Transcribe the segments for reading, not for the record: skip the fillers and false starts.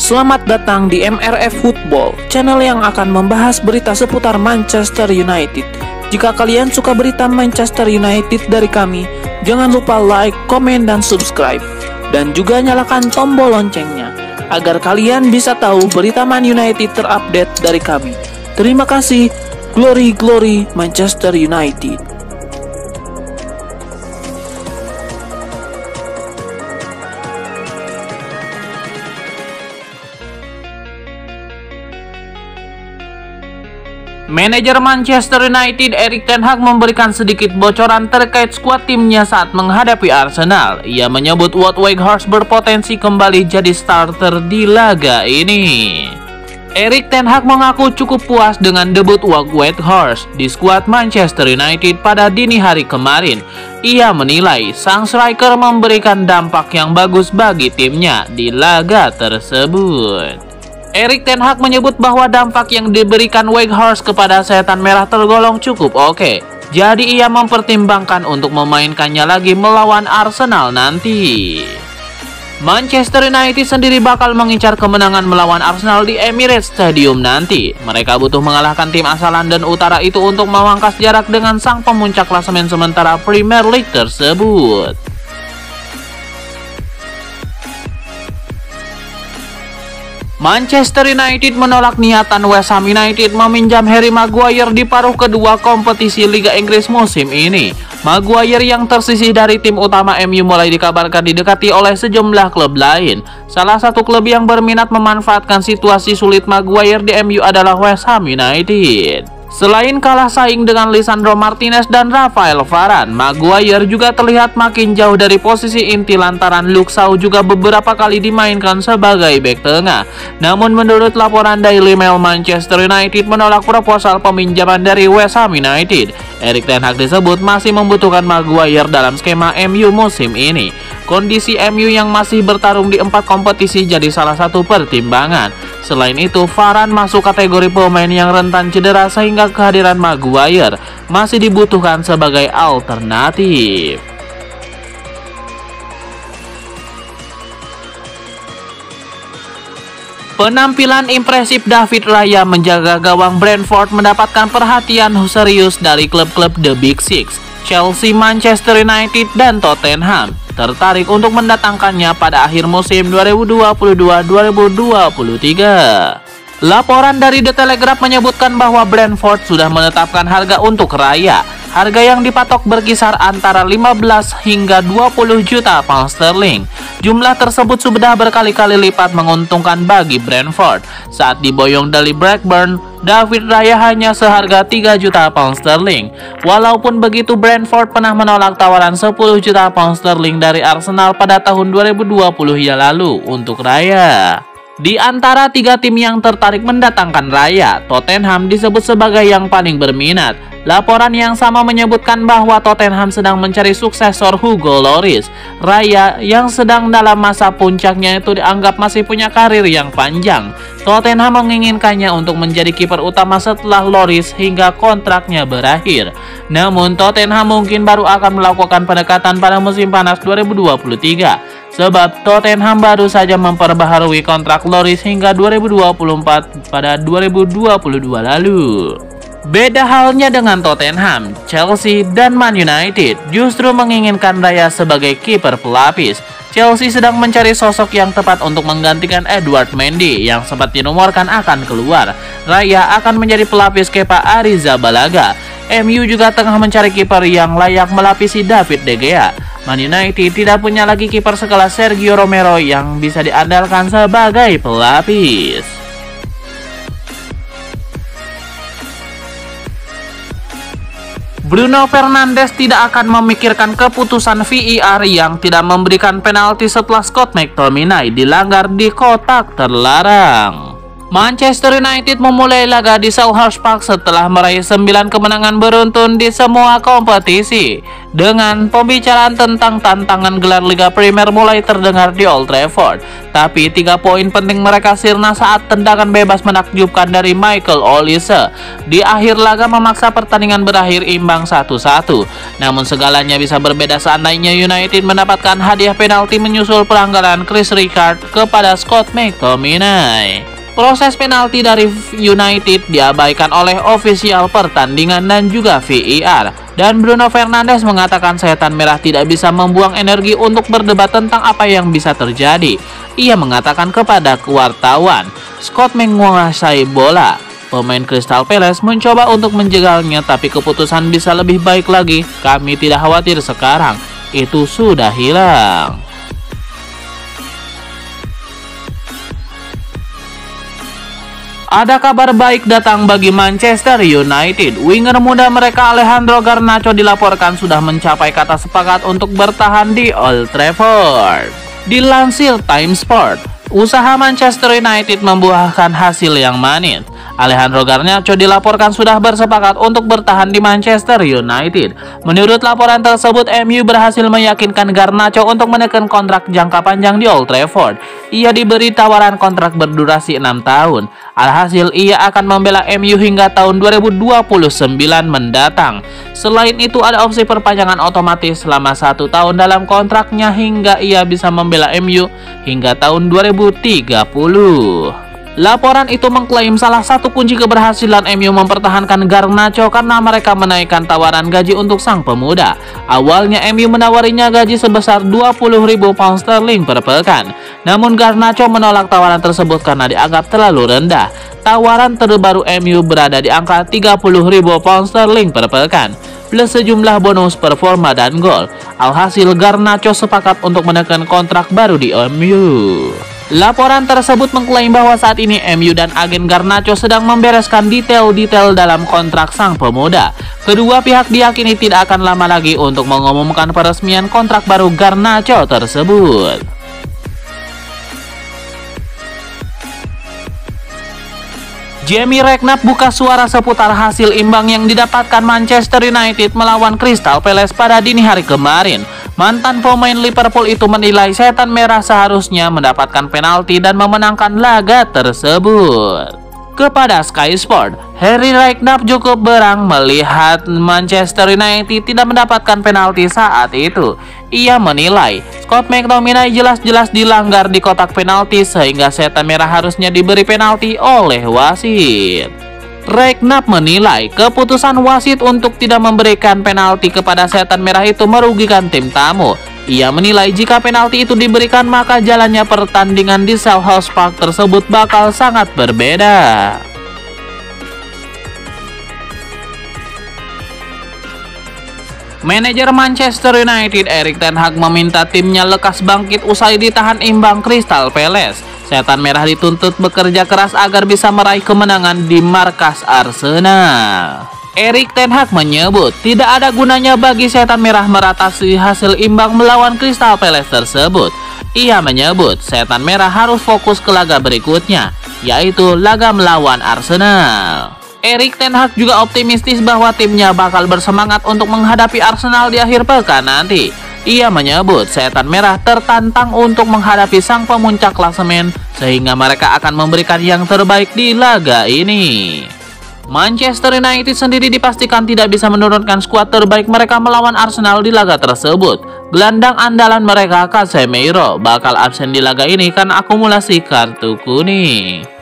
Selamat datang di MRF Football, channel yang akan membahas berita seputar Manchester United. Jika kalian suka berita Manchester United dari kami, jangan lupa like, komen, dan subscribe. Dan juga nyalakan tombol loncengnya, agar kalian bisa tahu berita Man United terupdate dari kami. Terima kasih, Glory Glory Manchester United. Manajer Manchester United Erik ten Hag memberikan sedikit bocoran terkait skuad timnya saat menghadapi Arsenal. Ia menyebut Wout Weghorst berpotensi kembali jadi starter di laga ini. Erik ten Hag mengaku cukup puas dengan debut Wout Weghorst di skuad Manchester United pada dini hari kemarin. Ia menilai sang striker memberikan dampak yang bagus bagi timnya di laga tersebut. Erik ten Hag menyebut bahwa dampak yang diberikan Weghorst kepada setan merah tergolong cukup oke. Jadi ia mempertimbangkan untuk memainkannya lagi melawan Arsenal nanti. Manchester United sendiri bakal mengincar kemenangan melawan Arsenal di Emirates Stadium nanti. Mereka butuh mengalahkan tim asal London Utara itu untuk memangkas jarak dengan sang pemuncak klasemen sementara Premier League tersebut. Manchester United menolak niatan West Ham United meminjam Harry Maguire di paruh kedua kompetisi Liga Inggris musim ini. Maguire yang tersisih dari tim utama MU mulai dikabarkan didekati oleh sejumlah klub lain. Salah satu klub yang berminat memanfaatkan situasi sulit Maguire di MU adalah West Ham United. Selain kalah saing dengan Lisandro Martinez dan Rafael Varane, Maguire juga terlihat makin jauh dari posisi inti lantaran Luke Shaw juga beberapa kali dimainkan sebagai bek tengah. Namun menurut laporan Daily Mail, Manchester United menolak proposal peminjaman dari West Ham United. Erik ten Hag disebut masih membutuhkan Maguire dalam skema MU musim ini. Kondisi MU yang masih bertarung di 4 kompetisi jadi salah satu pertimbangan. Selain itu, Varane masuk kategori pemain yang rentan cedera sehingga kehadiran Maguire masih dibutuhkan sebagai alternatif. Penampilan impresif David Raya menjaga gawang Brentford mendapatkan perhatian serius dari klub-klub The Big Six, Chelsea, Manchester United, dan Tottenham. Tertarik untuk mendatangkannya pada akhir musim 2022-2023. Laporan dari The Telegraph menyebutkan bahwa Brentford sudah menetapkan harga untuk Raya. Harga yang dipatok berkisar antara 15 hingga 20 juta pound sterling. Jumlah tersebut sudah berkali-kali lipat menguntungkan bagi Brentford. Saat diboyong dari Blackburn, David Raya hanya seharga 3 juta pound sterling. Walaupun begitu, Brentford pernah menolak tawaran 10 juta pound sterling dari Arsenal pada tahun 2020 yang lalu untuk Raya. Di antara 3 tim yang tertarik mendatangkan Raya, Tottenham disebut sebagai yang paling berminat. Laporan yang sama menyebutkan bahwa Tottenham sedang mencari suksesor Hugo Lloris. Raya yang sedang dalam masa puncaknya itu dianggap masih punya karir yang panjang. Tottenham menginginkannya untuk menjadi kiper utama setelah Lloris hingga kontraknya berakhir. Namun Tottenham mungkin baru akan melakukan pendekatan pada musim panas 2023. Sebab Tottenham baru saja memperbaharui kontrak Lloris hingga 2024 pada 2022 lalu. Beda halnya dengan Tottenham, Chelsea, dan Man United justru menginginkan Raya sebagai kiper pelapis. Chelsea sedang mencari sosok yang tepat untuk menggantikan Edouard Mendy yang sempat dirumorkan akan keluar. Raya akan menjadi pelapis Kepa Arrizabalaga. MU juga tengah mencari kiper yang layak melapisi David De Gea. Man United tidak punya lagi kiper sekelas Sergio Romero yang bisa diandalkan sebagai pelapis. Bruno Fernandes tidak akan memikirkan keputusan VAR yang tidak memberikan penalti setelah Scott McTominay dilanggar di kotak terlarang. Manchester United memulai laga di Selhurst Park setelah meraih 9 kemenangan beruntun di semua kompetisi. Dengan pembicaraan tentang tantangan gelar Liga Premier mulai terdengar di Old Trafford. Tapi 3 poin penting mereka sirna saat tendangan bebas menakjubkan dari Michael Olise di akhir laga memaksa pertandingan berakhir imbang 1-1. Namun segalanya bisa berbeda seandainya United mendapatkan hadiah penalti menyusul pelanggaran Chris Rijkaard kepada Scott McTominay. Proses penalti dari United diabaikan oleh ofisial pertandingan dan juga VAR. Dan Bruno Fernandes mengatakan setan merah tidak bisa membuang energi untuk berdebat tentang apa yang bisa terjadi. Ia mengatakan kepada wartawan, Scott menguasai bola. Pemain Crystal Palace mencoba untuk menjegalnya tapi keputusan bisa lebih baik lagi. Kami tidak khawatir sekarang. Itu sudah hilang. Ada kabar baik datang bagi Manchester United. Winger muda mereka Alejandro Garnacho dilaporkan sudah mencapai kata sepakat untuk bertahan di Old Trafford. Dilansir Time Sport, usaha Manchester United membuahkan hasil yang manis. Alejandro Garnacho dilaporkan sudah bersepakat untuk bertahan di Manchester United. Menurut laporan tersebut, MU berhasil meyakinkan Garnacho untuk menekan kontrak jangka panjang di Old Trafford. Ia diberi tawaran kontrak berdurasi 6 tahun. Alhasil, ia akan membela MU hingga tahun 2029 mendatang. Selain itu, ada opsi perpanjangan otomatis selama 1 tahun dalam kontraknya hingga ia bisa membela MU hingga tahun 2030. Laporan itu mengklaim salah satu kunci keberhasilan MU mempertahankan Garnacho karena mereka menaikkan tawaran gaji untuk sang pemuda. Awalnya MU menawarinya gaji sebesar 20.000 pound sterling per pekan. Namun Garnacho menolak tawaran tersebut karena dianggap terlalu rendah. Tawaran terbaru MU berada di angka 30.000 pound sterling per pekan, plus sejumlah bonus performa dan gol. Alhasil Garnacho sepakat untuk menekan kontrak baru di MU. Laporan tersebut mengklaim bahwa saat ini MU dan agen Garnacho sedang membereskan detail-detail dalam kontrak sang pemuda. Kedua pihak diyakini tidak akan lama lagi untuk mengumumkan peresmian kontrak baru Garnacho tersebut. Jamie Redknapp buka suara seputar hasil imbang yang didapatkan Manchester United melawan Crystal Palace pada dini hari kemarin. Mantan pemain Liverpool itu menilai setan merah seharusnya mendapatkan penalti dan memenangkan laga tersebut. Kepada Sky Sport, Harry Redknapp cukup berang melihat Manchester United tidak mendapatkan penalti saat itu. Ia menilai Scott McTominay jelas-jelas dilanggar di kotak penalti sehingga setan merah harusnya diberi penalti oleh wasit. Redknapp menilai keputusan wasit untuk tidak memberikan penalti kepada setan merah itu merugikan tim tamu. Ia menilai jika penalti itu diberikan maka jalannya pertandingan di Selhurst Park tersebut bakal sangat berbeda. Manajer Manchester United Erik ten Hag meminta timnya lekas bangkit usai ditahan imbang Crystal Palace. Setan merah dituntut bekerja keras agar bisa meraih kemenangan di markas Arsenal. Erik ten Hag menyebut tidak ada gunanya bagi setan merah meratasi hasil imbang melawan Crystal Palace tersebut. Ia menyebut setan merah harus fokus ke laga berikutnya, yaitu laga melawan Arsenal. Erik ten Hag juga optimistis bahwa timnya bakal bersemangat untuk menghadapi Arsenal di akhir pekan nanti. Ia menyebut setan merah tertantang untuk menghadapi sang pemuncak klasemen sehingga mereka akan memberikan yang terbaik di laga ini. Manchester United sendiri dipastikan tidak bisa menurunkan skuad terbaik mereka melawan Arsenal di laga tersebut. Gelandang andalan mereka Casemiro bakal absen di laga ini karena akumulasi kartu kuning.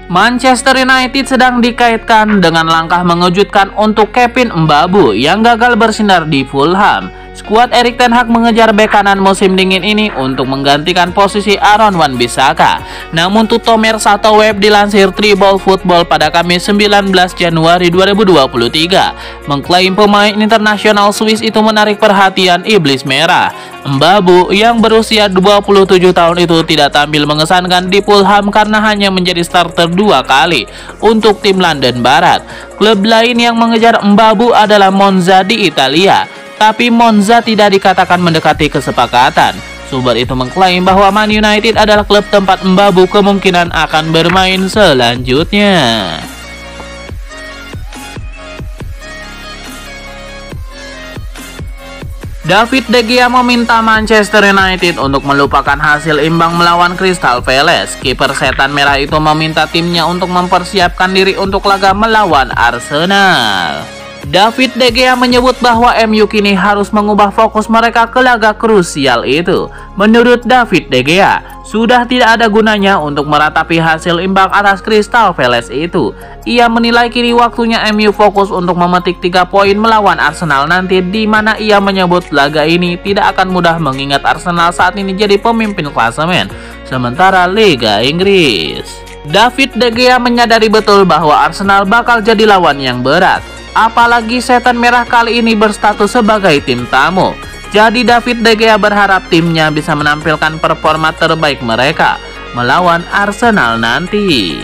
Manchester United sedang dikaitkan dengan langkah mengejutkan untuk Kevin Mbabu yang gagal bersinar di Fulham. Skuad Erik ten Hag mengejar bek kanan musim dingin ini untuk menggantikan posisi Aaron Wan-Bissaka. Namun Tutomer Satoweb dilansir Tribal Football pada Kamis 19 Januari 2023 mengklaim pemain internasional Swiss itu menarik perhatian Iblis Merah. Mbabu yang berusia 27 tahun itu tidak tampil mengesankan di Fulham karena hanya menjadi starter 2 kali untuk tim London Barat. Klub lain yang mengejar Mbabu adalah Monza di Italia, tapi Monza tidak dikatakan mendekati kesepakatan. Sumber itu mengklaim bahwa Man United adalah klub tempat Mbabu kemungkinan akan bermain selanjutnya. David De Gea meminta Manchester United untuk melupakan hasil imbang melawan Crystal Palace. Kiper setan merah itu meminta timnya untuk mempersiapkan diri untuk laga melawan Arsenal. David De Gea menyebut bahwa MU kini harus mengubah fokus mereka ke laga krusial itu. Menurut David De Gea, sudah tidak ada gunanya untuk meratapi hasil imbang atas Crystal Palace itu. Ia menilai kini waktunya MU fokus untuk memetik 3 poin melawan Arsenal nanti, di mana ia menyebut laga ini tidak akan mudah mengingat Arsenal saat ini jadi pemimpin klasemen sementara Liga Inggris. David De Gea menyadari betul bahwa Arsenal bakal jadi lawan yang berat. Apalagi setan merah kali ini berstatus sebagai tim tamu. Jadi David De Gea berharap timnya bisa menampilkan performa terbaik mereka melawan Arsenal nanti.